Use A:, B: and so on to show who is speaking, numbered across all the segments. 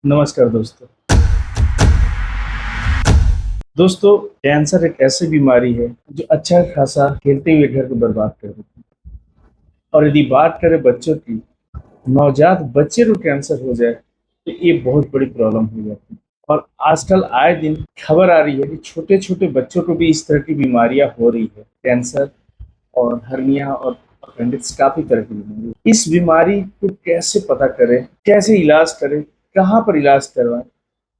A: नमस्कार दोस्तों। कैंसर एक ऐसी बीमारी है जो अच्छा खासा खेलते हुए घर को बर्बाद कर देती है। और यदि बात करें बच्चों की, नवजात बच्चे को कैंसर हो जाए तो ये बहुत बड़ी प्रॉब्लम हो जाती है। और आजकल आए दिन खबर आ रही है कि छोटे छोटे बच्चों को भी इस तरह की बीमारियां हो रही है, कैंसर और हर्निया और अपेंडिक्स, काफी तरह की बीमारी। इस बीमारी को कैसे पता करें, कैसे इलाज करें, कहाँ पर इलाज करवाएं,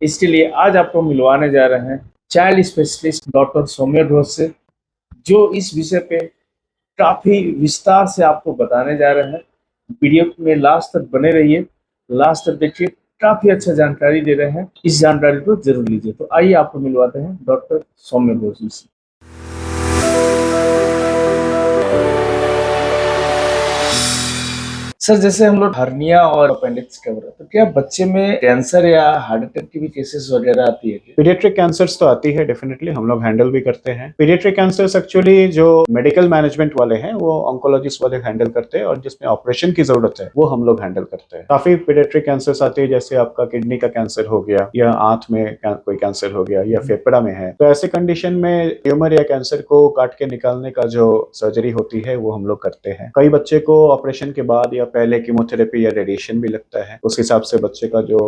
A: इसके लिए आज आपको मिलवाने जा रहे हैं चाइल्ड स्पेशलिस्ट डॉक्टर सौम्य घोष से, जो इस विषय पे काफी विस्तार से आपको बताने जा रहे हैं। वीडियो में लास्ट तक बने रहिए, लास्ट तक देखिए, काफी अच्छा जानकारी दे रहे हैं। इस जानकारी को जरूर लीजिए। तो आइए आपको मिलवाते हैं डॉक्टर सौम्य घोष जी से। सर, जैसे हम लोग हर्निया और अपेंडिक्स कर रहे हैं, तो क्या बच्चे में कैंसर या हार्ट अटैक की भी केसेस वगैरह आती है क्या?
B: पीडियाट्रिक कैंसर्स तो आती है, डेफिनेटली हम लोग हैंडल भी करते हैं। पीडियाट्रिक कैंसर्स एक्चुअली जो मेडिकल मैनेजमेंट वाले हैं वो ऑन्कोलॉजिस्ट वाले हैंडल करते हैं, और जिसमें ऑपरेशन की जरूरत है वो हम लोग हैंडल करते हैं। काफी पीडियाट्रिक कैंसर्स आते हैं, जैसे आपका किडनी का कैंसर हो गया, या आंत में कोई कैंसर हो गया, या फेफड़ा में है। तो ऐसे कंडीशन में ट्यूमर या कैंसर को काट के निकालने का जो सर्जरी होती है वो हम लोग करते हैं। कई बच्चे को ऑपरेशन के बाद या पहले कीमोथेरेपी या रेडिएशन भी लगता है, उस हिसाब से बच्चे का जो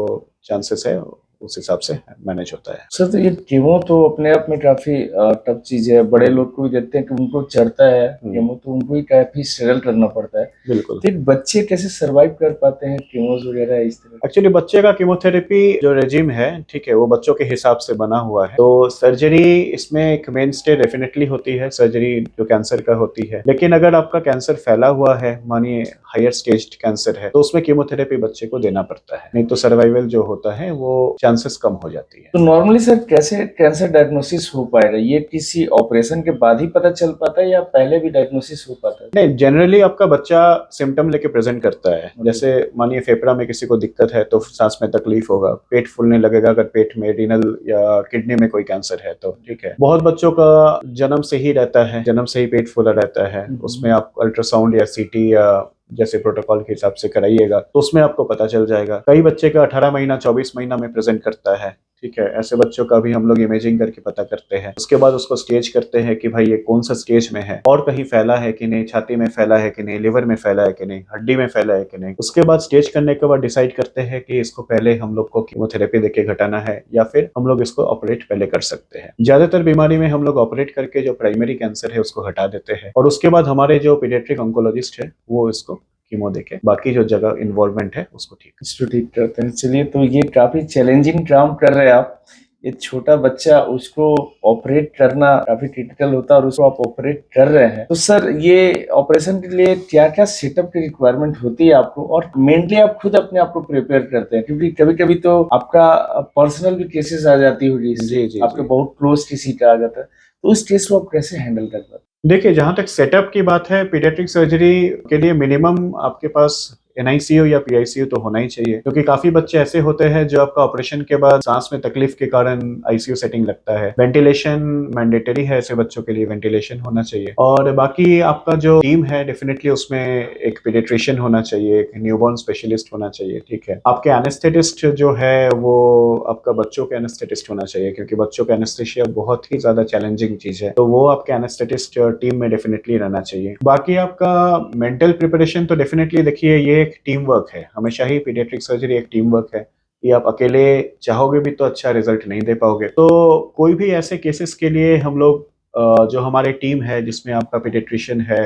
B: चांसेस है उस हिसाब से मैनेज होता है।
A: सर, तो ये कीमो तो अपने आप में काफी टफ चीज है। बड़े लोग को भी देखते हैं कि उनको चढ़ता है कीमो, तो उनको भी काफी स्ट्रगल करना पड़ता है।
B: बिल्कुल।
A: फिर बच्चे कैसे सरवाइव कर पाते हैं कीमोज वगैरह इस तरह?
B: एक्चुअली बच्चे का कीमोथेरेपी जो रेजिम है, ठीक है, वो बच्चों के हिसाब से बना हुआ है। तो सर्जरी इसमें एक मेन स्टे डेफिनेटली होती है, सर्जरी जो कैंसर का होती है। लेकिन अगर आपका कैंसर फैला हुआ है, मानिए हायर स्टेज कैंसर है, तो उसमें कीमोथेरेपी बच्चे को देना पड़ता है, नहीं तो सर्वाइवल जो होता है वो चांसेस कम हो जाती है।
A: तो नॉर्मली सर कैसे कैंसर डायग्नोसिस हो पाएगा? ये किसी ऑपरेशन के बाद ही पता चल पाता है या पहले भी डायग्नोसिस हो पाता है?
B: नहीं, जनरली आपका बच्चा सिम्टम लेके प्रेजेंट करता है। जैसे मानिए फेफड़ा में किसी को दिक्कत है तो सांस में तकलीफ होगा, पेट फूलने लगेगा अगर पेट में रीनल या किडनी में कोई कैंसर है तो, ठीक है। बहुत बच्चों का जन्म से ही रहता है, जन्म से ही पेट फूला रहता है, उसमें आप अल्ट्रासाउंड या सीटी या जैसे प्रोटोकॉल के हिसाब से कराइएगा तो उसमें आपको पता चल जाएगा। कई बच्चे का 18 महीना 24 महीना में प्रेजेंट करता है, ठीक है। ऐसे बच्चों का भी हम लोग इमेजिंग करके पता करते हैं। उसके बाद उसको स्टेज करते हैं कि भाई ये कौन सा स्टेज में है, और कहीं फैला है कि नहीं, छाती में फैला है कि नहीं, लिवर में फैला है कि नहीं, हड्डी में फैला है कि नहीं। उसके बाद स्टेज करने के बाद डिसाइड करते हैं कि इसको पहले हम लोग को कीमोथेरेपी देके घटाना है या फिर हम लोग इसको ऑपरेट पहले कर सकते हैं। ज्यादातर बीमारी में हम लोग ऑपरेट करके जो प्राइमरी कैंसर है उसको हटा देते हैं, और उसके बाद हमारे जो पीडियाट्रिक ऑन्कोलॉजिस्ट है वो इसको कीमो देके बाकी जो जगह इन्वॉल्वमेंट है उसको ठीक
A: करते हैं। चलिए, तो ये काफी चैलेंजिंग काम कर रहे हैं आप। एक छोटा बच्चा, उसको ऑपरेट करना काफी क्रिटिकल होता है और उसको आप ऑपरेट कर रहे हैं। तो सर, ये ऑपरेशन के लिए क्या क्या सेटअप की रिक्वायरमेंट होती है आपको, और मेनली आप खुद अपने आप को प्रिपेयर करते हैं? क्योंकि कभी कभी तो आपका पर्सनल भी केसेस आ जाती होगी,
B: जी जी
A: आपके
B: जी।
A: बहुत क्लोज किसी का आ जाता है, तो उस केस को आप कैसे हैंडल कर पाते हैं?
B: देखिए, जहाँ तक सेटअप की बात है, पीडियाट्रिक सर्जरी के लिए मिनिमम आपके पास एनआईसीयू या पीआईसीयू तो होना ही चाहिए, क्योंकि काफी बच्चे ऐसे होते हैं जो आपका ऑपरेशन के बाद सांस में तकलीफ के कारण आईसीयू सेटिंग लगता है। वेंटिलेशन मैंडेटरी है, ऐसे बच्चों के लिए वेंटिलेशन होना चाहिए। और बाकी आपका जो टीम है, डेफिनेटली उसमें एक पीडियाट्रिशियन होना चाहिए, एक न्यूबॉर्न स्पेशलिस्ट होना चाहिए, ठीक है। आपके एनेस्थेटिस्ट जो है वो आपका बच्चों के एनेस्थेटिस्ट होना चाहिए, क्योंकि बच्चों का एनेस्थेशिया बहुत ही ज्यादा चैलेंजिंग चीज है, तो वो आपके एनेस्थेटिस्ट टीम में डेफिनेटली रहना चाहिए। बाकी आपका मेंटल प्रिपरेशन तो डेफिनेटली देखिए, ये एक टीम वर्क है, हमेशा ही पीडियाट्रिक सर्जरी एक टीम वर्क है। ये आप अकेले चाहोगे भी तो अच्छा रिजल्ट नहीं दे पाओगे। तो कोई भी ऐसे केसेस के लिए हम लोग जो हमारे टीम है, जिसमें आपका पीडियाट्रिशियन है,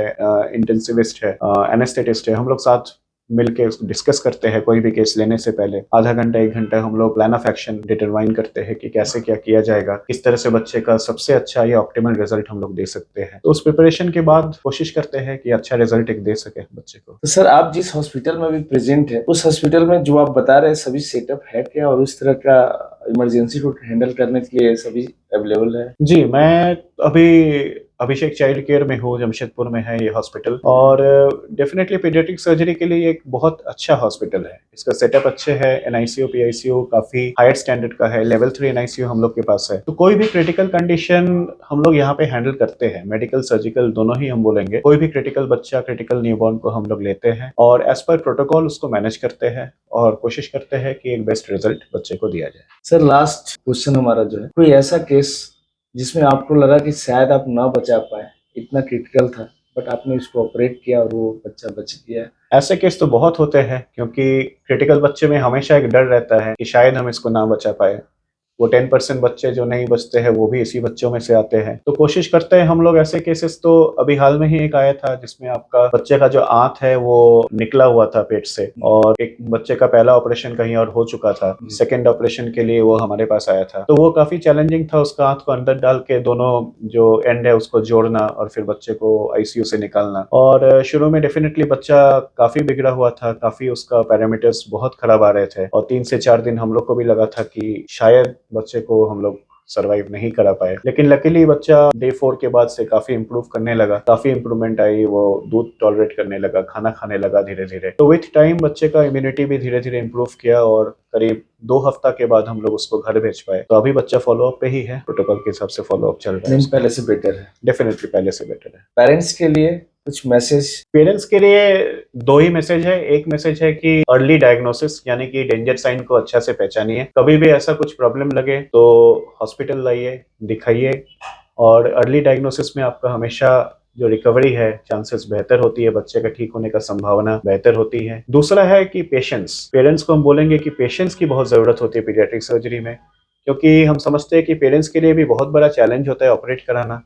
B: इंटेंसिविस्ट है, एनेस्थेटिस्ट है, हम लोग साथ मिलके उसको डिस्कस करते हैं। कोई भी केस लेने से पहले आधा घंटा 1 घंटा हम लोग प्लान ऑफ एक्शन डिटरमाइन करते हैं कि कैसे क्या किया जाएगा, किस तरह से बच्चे का सबसे अच्छा या ऑप्टिमल रिजल्ट हम लोग दे सकते हैं। तो उस प्रिपरेशन के बाद कोशिश करते हैं कि अच्छा रिजल्ट एक दे सके बच्चे को।
A: तो सर, आप जिस हॉस्पिटल में भी प्रेजेंट है, उस हॉस्पिटल में जो आप बता रहे हैं सभी सेटअप है क्या, और उस तरह का इमरजेंसी को हैंडल करने के लिए सभी अवेलेबल है?
B: जी, मैं अभी अभिषेक चाइल्ड केयर में हूँ, जमशेदपुर में है ये हॉस्पिटल, और डेफिनेटली पीडियाट्रिक सर्जरी के लिए एक बहुत अच्छा हॉस्पिटल है। इसका सेटअप अच्छे है, एनआईसीयू पीआईसीयू काफी हायर स्टैंडर्ड का है, लेवल 3 एनआईसीयू हम लोग के पास है। तो कोई भी क्रिटिकल कंडीशन हम लोग यहाँ पे हैंडल करते हैं, मेडिकल सर्जिकल दोनों ही हम बोलेंगे। कोई भी क्रिटिकल बच्चा, क्रिटिकल न्यूबॉर्न को हम लोग लेते हैं और एज पर प्रोटोकॉल उसको मैनेज करते हैं और कोशिश करते हैं कि एक बेस्ट रिजल्ट बच्चे को दिया जाए।
A: सर लास्ट क्वेश्चन हमारा जो है, कोई ऐसा केस जिसमें आपको लगा कि शायद आप ना बचा पाए, इतना क्रिटिकल था, बट आपने उसको ऑपरेट किया और वो बच्चा बच गया?
B: ऐसे केस तो बहुत होते हैं, क्योंकि क्रिटिकल बच्चे में हमेशा एक डर रहता है कि शायद हम इसको ना बचा पाए। वो 10% बच्चे जो नहीं बचते हैं वो भी इसी बच्चों में से आते हैं। तो कोशिश करते हैं हम लोग ऐसे केसेस। तो अभी हाल में ही एक आया था जिसमें आपका बच्चे का जो आंत है वो निकला हुआ था पेट से, और एक बच्चे का पहला ऑपरेशन कहीं और हो चुका था, सेकंड ऑपरेशन के लिए वो हमारे पास आया था। तो वो काफी चैलेंजिंग था, उसका आंत को अंदर डाल के दोनों जो एंड है उसको जोड़ना और फिर बच्चे को आईसीयू से निकालना। और शुरू में डेफिनेटली बच्चा काफी बिगड़ा हुआ था, काफी उसका पैरामीटर्स बहुत खराब आ रहे थे, और 3 से 4 दिन हम लोग को भी लगा था कि शायद बच्चे को हम लोग सरवाइव नहीं करा पाए। लेकिन लकीली बच्चा डे 4 के बाद से काफी इंप्रूव करने लगा, काफी इंप्रूवमेंट आई, वो दूध टॉलरेट करने लगा, खाना खाने लगा धीरे धीरे। तो विथ टाइम बच्चे का इम्यूनिटी भी धीरे धीरे इंप्रूव किया और करीब 2 हफ्ता के बाद हम लोग उसको घर भेज पाए। तो अभी बच्चा फॉलोअप पे ही है, प्रोटोकॉल के हिसाब से फॉलोअप चल रहा है।
A: पहले से बेटर है?
B: डेफिनेटली पहले से बेटर है।
A: पेरेंट्स के लिए कुछ मैसेज?
B: पेरेंट्स के लिए 2 ही मैसेज है। एक मैसेज है कि अर्ली डायग्नोसिस, यानी कि डेंजर साइन को अच्छा से पहचानिए। कभी भी ऐसा कुछ प्रॉब्लम लगे तो हॉस्पिटल लाइए, दिखाइए, और अर्ली डायग्नोसिस में आपका हमेशा जो रिकवरी है चांसेस बेहतर होती है, बच्चे का ठीक होने का संभावना बेहतर होती है। दूसरा है कि पेशेंस। पेरेंट्स को हम बोलेंगे कि पेशेंस की बहुत जरूरत होती है पीडियाट्रिक सर्जरी में, क्योंकि हम समझते हैं कि पेरेंट्स के लिए भी बहुत बड़ा चैलेंज होता है ऑपरेट कराना।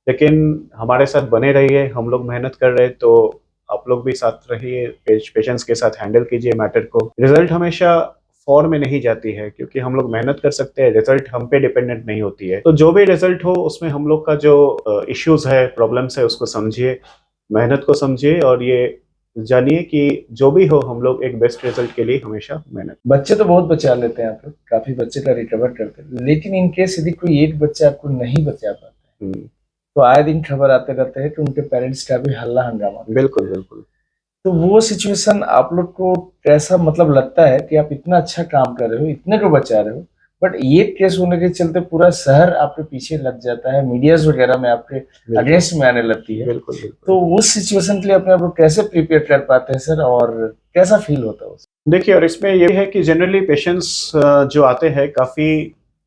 B: लेकिन हमारे साथ बने रहिए, हम लोग मेहनत कर रहे हैं तो आप लोग भी साथ रहिए, पेशेंस के साथ हैंडल कीजिए मैटर को। रिजल्ट हमेशा फॉर में नहीं जाती है, क्योंकि हम लोग मेहनत कर सकते हैं, रिजल्ट हम पे डिपेंडेंट नहीं होती है। तो जो भी रिजल्ट हो उसमें हम लोग का जो इश्यूज है, प्रॉब्लम्स है, उसको समझिए, मेहनत को समझिए, और ये जानिए कि जो भी हो हम लोग एक बेस्ट रिजल्ट के लिए हमेशा मेहनत।
A: बच्चे तो बहुत बचा लेते हैं आप लोग, काफी बच्चे का रिकवर करते हैं, लेकिन इन केस यदि कोई एक बच्चा आपको नहीं बचा पाता है तो आए दिन खबर आते रहते हैं कि उनके पेरेंट्स का भी हल्ला हंगामा।
B: बिल्कुल बिल्कुल।
A: तो वो सिचुएशन आप लोग को कैसा मतलब लगता है कि आप इतना अच्छा काम कर रहे हो, इतने को बचा रहे हो, बट ये केस होने के चलते पूरा शहर आपके पीछे लग जाता है, मीडियाज वगैरह में आपके अगेंस्ट में आने लगती है।
B: बिल्कुल बिल्कुल।
A: तो उस सिचुएशन के लिए अपने आप लोग कैसे प्रिपेयर कर पाते हैं सर, और कैसा फील होता है?
B: देखिए, और इसमें ये है कि जनरली पेशेंट्स जो आते हैं काफी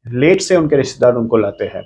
B: लेट से उनके रिश्तेदार उनको लाते हैं,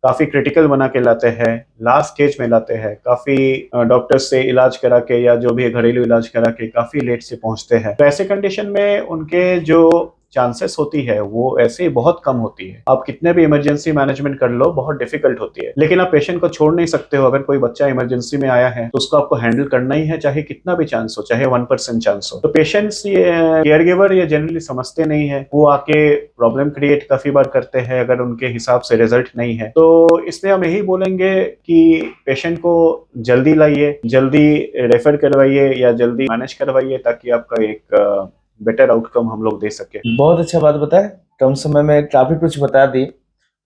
B: काफी क्रिटिकल बना के लाते हैं, लास्ट स्टेज में लाते हैं, काफी डॉक्टर से इलाज करा के या जो भी घरेलू इलाज करा के काफी लेट से पहुंचते हैं। तो ऐसे कंडीशन में उनके जो चांसेस होती है वो ऐसे बहुत कम होती है। आप कितने भी इमरजेंसी मैनेजमेंट कर लो, बहुत डिफिकल्ट होती है। लेकिन आप पेशेंट को छोड़ नहीं सकते हो। अगर कोई बच्चा इमरजेंसी में आया है तो उसको आपको हैंडल करना ही है, चाहे कितना भी चांस हो, चाहे 1% चांस हो। तो पेशेंट्स ये केयर गिवर ये जनरली समझते नहीं है, वो आके प्रॉब्लम क्रिएट काफी बार करते हैं अगर उनके हिसाब से रिजल्ट नहीं है। तो इसलिए हम यही बोलेंगे कि पेशेंट को जल्दी लाइए, जल्दी रेफर करवाइए या जल्दी मैनेज करवाइए, ताकि आपका एक बेटर आउटकम हम लोग दे सके।
A: बहुत अच्छा बात बताया, कम समय में काफी कुछ बता दी,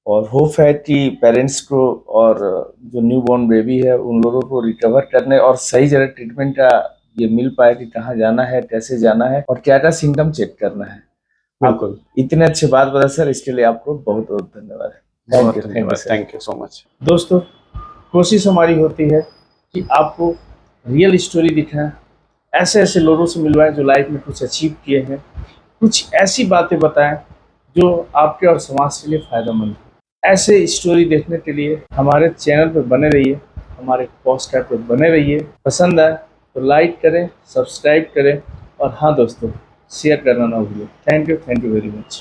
A: और होप है कि पेरेंट्स को और जो न्यू बॉर्न बेबी है उन लोगों को रिकवर करने और सही जगह ट्रीटमेंट का ये मिल पाए कि कहाँ जाना है, कैसे जाना है और क्या क्या सिम्टम चेक करना है।
B: बिल्कुल,
A: इतने अच्छे बात बता सर, इसके लिए आपको बहुत बहुत धन्यवाद।
B: Thank you so much.
A: दोस्तों, कोशिश हमारी होती है कि आपको रियल स्टोरी दिखाएं, ऐसे ऐसे लोगों से मिलवाएं जो लाइफ में कुछ अचीव किए हैं, कुछ ऐसी बातें बताएं जो आपके और समाज के लिए फायदेमंद है। ऐसे स्टोरी देखने के लिए हमारे चैनल पर बने रहिए, हमारे पॉडकास्ट पर बने रहिए। पसंद आए तो लाइक करें, सब्सक्राइब करें, और हाँ दोस्तों, शेयर करना ना भूलें। Thank you very much.